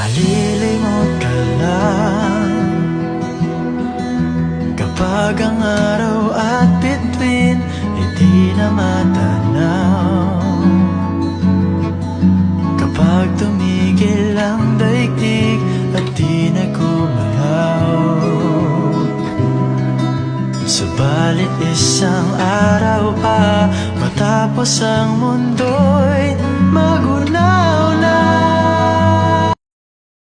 Malilimot ka lang kapag ang araw at bituin ay di na matanaw. Kapag tumigil ang daigdig at di na gumalaw. Subalit isang araw pa matapos ang mundo'y magunaw.